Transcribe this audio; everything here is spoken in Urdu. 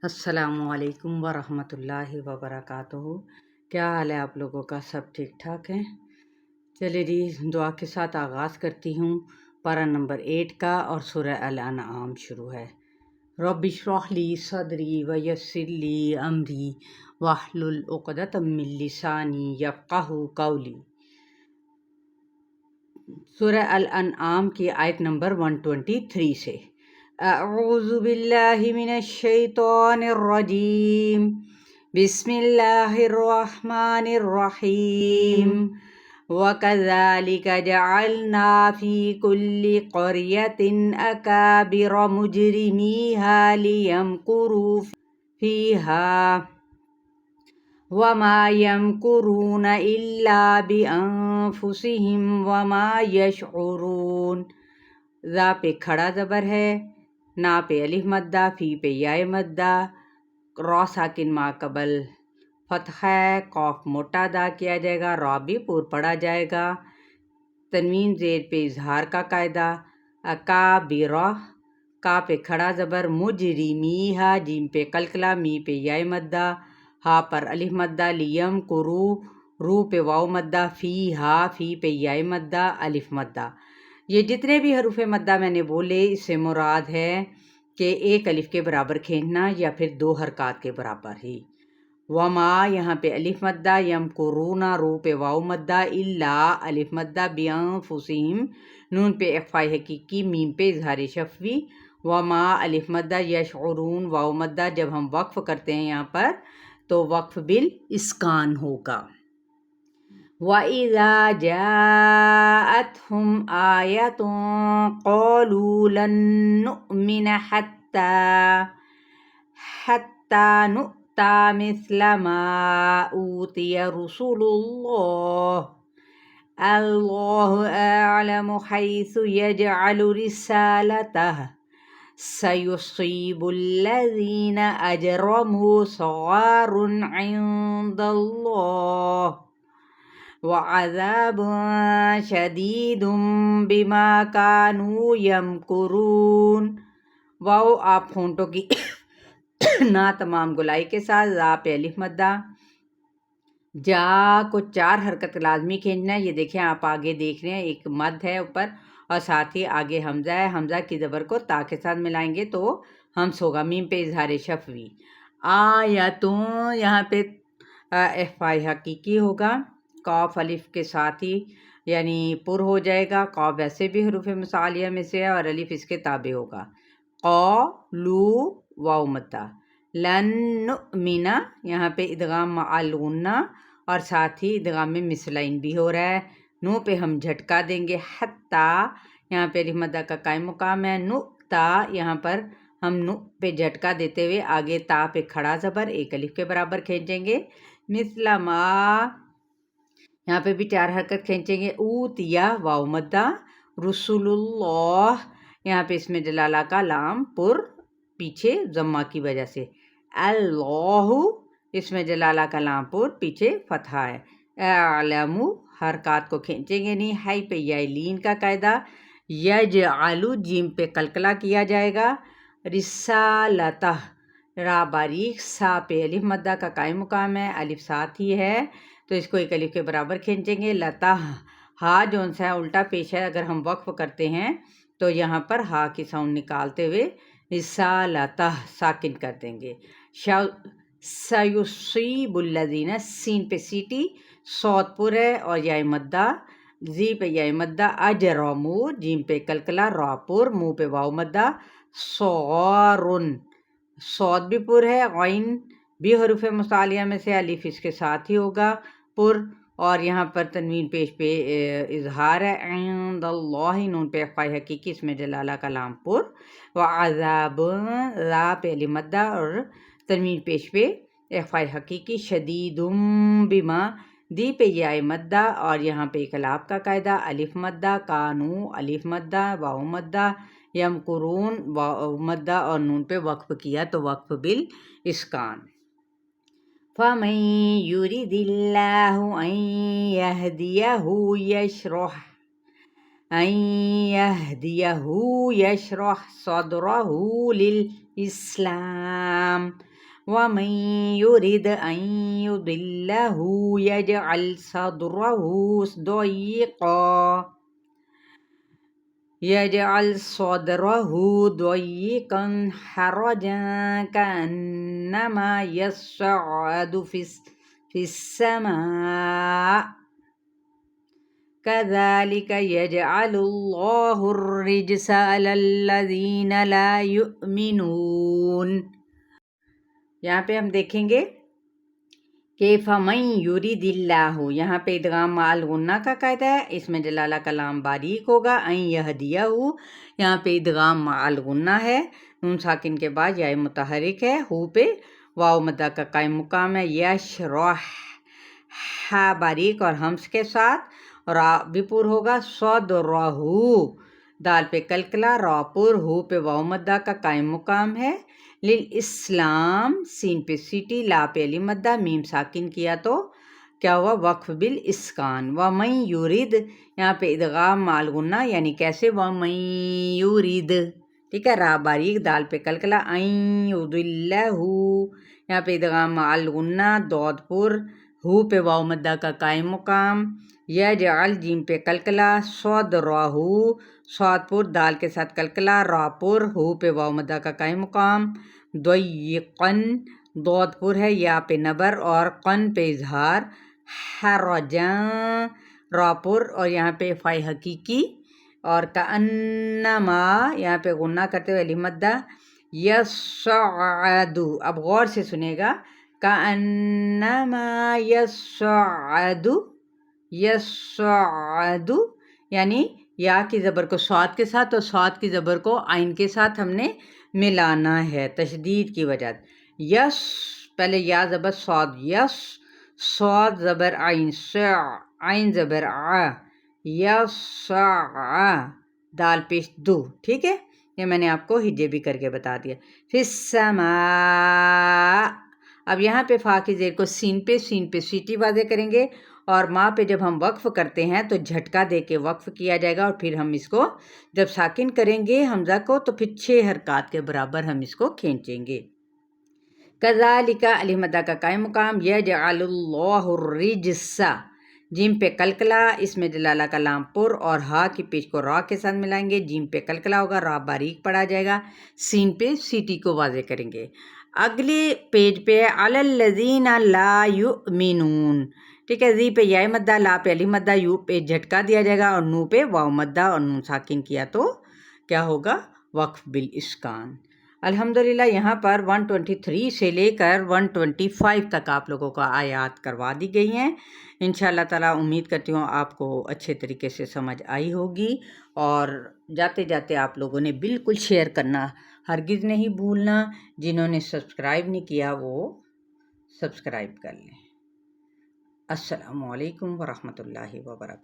السلام علیکم ورحمۃ اللہ وبرکاتہ۔ کیا حال ہے آپ لوگوں کا؟ سب ٹھیک ٹھاک ہیں؟ چلے جی، دعا کے ساتھ آغاز کرتی ہوں۔ پارہ نمبر 8 کا اور سورہ الانعام شروع ہے۔ رب اشرح لی صدری ویسر لی امری واحلل عقدۃ من لسانی یفقہوا قولی۔ سورہ الانعام کی آیت نمبر 123 سے۔ اعوذ باللہ من الشیطان الرجیم، بسم اللہ الرحمن الرحیم۔ وَكَذَلِكَ جَعَلْنَا فِي كُلِّ قَرْيَةٍ أَكَابِرَ مُجْرِمِيهَا لِيَمْكُرُوا فِيهَا وَمَا يَمْكُرُونَ إِلَّا بِأَنفُسِهِمْ وَمَا يَشْعُرُونَ۔ ذا پہ کھڑا زبر ہے، نا پہ الف مدہ، فی پہ یائے مدہ، را ساکن ما قبل فتح ہے، قاف موٹا ادا کیا جائے گا، را بھی پور پڑا جائے گا، تنوین زیر پہ اظہار کا قاعدہ، اکابرہ، کا پہ کھڑا زبر، مجرمیہا، جیم پہ قلقلہ، می پہ یائے مدہ، ہا پر الف مدہ، لیم کرو، رو پہ واو مدہ، فی ہا، فی پہ یائے مدہ، الف مدہ۔ یہ جتنے بھی حروف مدہ میں نے بولے، اس سے مراد ہے کہ ایک الف کے برابر کھینچنا یا پھر 2 حرکات کے برابر ہی۔ وما، یہاں پہ الف مدہ، یم کورونا، رو پہ واو مدہ، الا الف مدہ، بانفسہم، نون پہ اخفاء حقیقی، میم پہ اظہار شفوی، وما الف مدہ، یشعرون واو مدہ۔ جب ہم وقف کرتے ہیں یہاں پر تو وقف بالاسکان ہوگا۔ وَإِذَا جَاءَتْهُمْ آيَةٌ قَالُوا لَن نُّؤْمِنَ حَتَّى نُؤْتَىٰ مِثْلَ مَا أُوتِيَ رُسُلُ اللَّهُ أَعْلَمُ حَيْثُ يَجْعَلُ رِسَالَتَهُ سَيُصِيبُ الَّذِينَ أَجْرَمُوا صِغَارٌ عِندَ اللَّهِ وَعَذَابٌ شَدِيدٌ بِمَا كَانُوا يَمْكُرُونَ۔ واو آپ ہونٹوں کی نا تمام گلائی کے ساتھ، ذا پہ الف مدہ، جا کو 4 حرکت لازمی کھینچنا ہے۔ یہ دیکھیں آپ آگے دیکھ رہے ہیں، ایک مد ہے اوپر اور ساتھ ہی آگے حمزہ ہے، حمزہ کی زبر کو تا کے ساتھ ملائیں گے تو ہمس ہوگا، میم پہ اظہار شفوی۔ آیتوں، یہاں پہ اخفاء حقیقی ہوگا، قاف الف کے ساتھ ہی یعنی پر ہو جائے گا، قاف ویسے بھی حروف مصعلیہ میں سے ہے اور الف اس کے تابع ہوگا۔ قالو، واو مدہ، لن نؤمن، یہاں پہ ادغام مع الغنہ اور ساتھ ہی ادغام میں مثلین بھی ہو رہا ہے، نو پہ ہم جھٹکا دیں گے، حتی، یہاں پہ الف مدہ کا قائم مقام ہے، نؤتا، یہاں پر ہم نو پہ جھٹکا دیتے ہوئے آگے تا پہ کھڑا زبر ایک الف کے برابر کھینچیں گے، مثل ما، یہاں پہ بھی 4 حرکت کھینچیں گے، اوتیا، واو مدہ، رسول اللہ، یہاں پہ اس میں جلالہ کا لام پر پیچھے ضمہ کی وجہ سے، اللہ، اس میں جلالہ کا لام پر پیچھے فتحہ ہے، اعلم، حرکات کو کھینچیں گے نہیں، ہائی پہ یا لین کا قاعدہ، یجعل، جیم پہ قلقلہ کیا جائے گا، رسالتہ، را باریک، سا پہ الف مدہ کا قائم مقام ہے، الف ساتھ ہی ہے تو اس کو ایک الف کے برابر کھینچیں گے، لتا، ہا جون سا الٹا پیش ہے، اگر ہم وقف کرتے ہیں تو یہاں پر ہا کی ساؤنڈ نکالتے ہوئے رسالتہ ساکن کر دیں گے، سیصیب الذین، سین پہ سیٹی، صوت پر ہے اور یا مدہ، زی پہ یا مدہ، اجرمو، جیم پہ کلکلا، را پر، منہ پہ واو مدہ، صغارن، صوت بھی پر ہے، غین بھی حروف مصعلیہ میں سے، الف اس کے ساتھ ہی ہوگا پر، اور یہاں پر تنوین پیش پہ اظہار ہے، عند اللہ، نون پہ اخفاء حقیقی، اس میں جلالہ کا لام پر، وعذاب، را پہ الف مدہ اور تنوین پیش پہ اخفاء حقیقی، شدید بما، دی پہ یا مدہ اور یہاں پہ اقلاب کا قاعدہ، الف مدہ، کانو، الف مدہ، واو مدہ، یمکرون، واو مدہ اور نون پہ وقف کیا تو وقف بالاسکان۔ فَمَن يُرِدِ اللَّهُ أَن يَهْدِيَهُ يَشْرَحْ صَدْرَهُ لِلْإِسْلَامِ وَمَن يُرِدْ أَن يُضِلَّهُ يَجْعَلْ صَدْرَهُ ضَيِّقًا حَرَجًا كَأَنَّمَا يَصَّعَّدُ فِي السَّمَاءِ كَذَلِكَ يَجْعَلُ اللَّهُ الرِّجْسَ عَلَى الَّذِينَ لَا يُؤْمِنُونَ۔ یہاں پہ ہم دیکھیں گے کہ فَمَن يُرِدِ اللَّهُ، یہاں پہ ادغام مع الغنہ کا قاعدہ ہے، اس میں جلالہ کا لام باریک ہوگا، ان يهديه، یہاں پہ ادغام مع الغنہ ہے، نون ساکن کے بعد یا متحرک ہے، ہو پہ واو مدہ کا قائم مقام ہے، یشرح ہا باریک اور ہمس کے ساتھ، را بھی پور ہوگا، صدرہ دال پہ کلکلا، را پور، ہو پہ واو مدہ کا قائم مقام ہے، للاسلام سین پہ سیٹی، لا پہ علی مدہ، میم ساکن کیا تو کیا ہوا وقف بالاسکان۔ وَمَن یورد، یہاں پہ ادغام مع الغنہ یعنی کیسے وَمَن یورد، ٹھیک ہے، را باریک دال پہ کلکلا، ان یضلہ، یہاں پہ ادغام مع الغنہ دود پر، ہو پہ واو مدہ کا قائم مقام، یجعل جیم پہ کلکلا، صدرہ صاد پر دال کے ساتھ کلکلا، را پر، ہو پہ واو مدہ کا قائم مقام، ضیقن دود پر ہے، یا پہ نبر اور قن پہ اظہار، حرجاں را پر اور یہاں پہ فائی حقیقی اور کأنما یہاں پہ غنہ کرتے ہوئے علی مدہ، یصعد، اب غور سے سنے گا، کأنما یصعد، یصعد یعنی یا کی زبر کو صاد کے ساتھ اور صاد کی زبر کو عین کے ساتھ ہم نے ملانا ہے تشدید کی وجہ سے، یس پہلے یا زبر صاد، یس صاد زبر عین، سع عین زبر ع، یسع دال پیش دو، ٹھیک ہے، یہ میں نے آپ کو ہجے بھی کر کے بتا دیا، فی السماء، اب یہاں پہ فا کی زیر کو سین پہ سیٹی واضح کریں گے، اور ماں پہ جب ہم وقف کرتے ہیں تو جھٹکا دے کے وقف کیا جائے گا، اور پھر ہم اس کو جب ساکن کریں گے حمزہ کو تو پھر 6 حرکات کے برابر ہم اس کو کھینچیں گے۔ کذالک علی مدہ کا قائم مقام، یجعل اللہ الرجس، جیم پہ کلکلا، اس میں جلالہ کا لام پر اور ہا کی پیش کو را کے ساتھ ملائیں گے، جیم پہ کلکلا ہوگا، را باریک پڑا جائے گا، سین پہ سیٹی کو واضح کریں گے۔ اگلے پیج پہ علی الذین لا یؤمنون، ٹھیک ہے، زی پہ یا مدہ، لا پہ علی مدہ، یو پہ جھٹکا دیا جائے گا اور نو پہ واو مدہ اور نون ساکن کیا تو کیا ہوگا وقف بالاسکان۔ الحمدللہ یہاں پر 123 سے لے کر 125 تک آپ لوگوں کو آیات کروا دی گئی ہیں، انشاءاللہ تعالیٰ امید کرتی ہوں آپ کو اچھے طریقے سے سمجھ آئی ہوگی، اور جاتے جاتے آپ لوگوں نے بالکل شیئر کرنا ہرگز نہیں بھولنا، جنہوں نے سبسکرائب نہیں کیا وہ سبسکرائب کر لیں۔ السلام علیکم ورحمۃ اللہ وبرکاتہ۔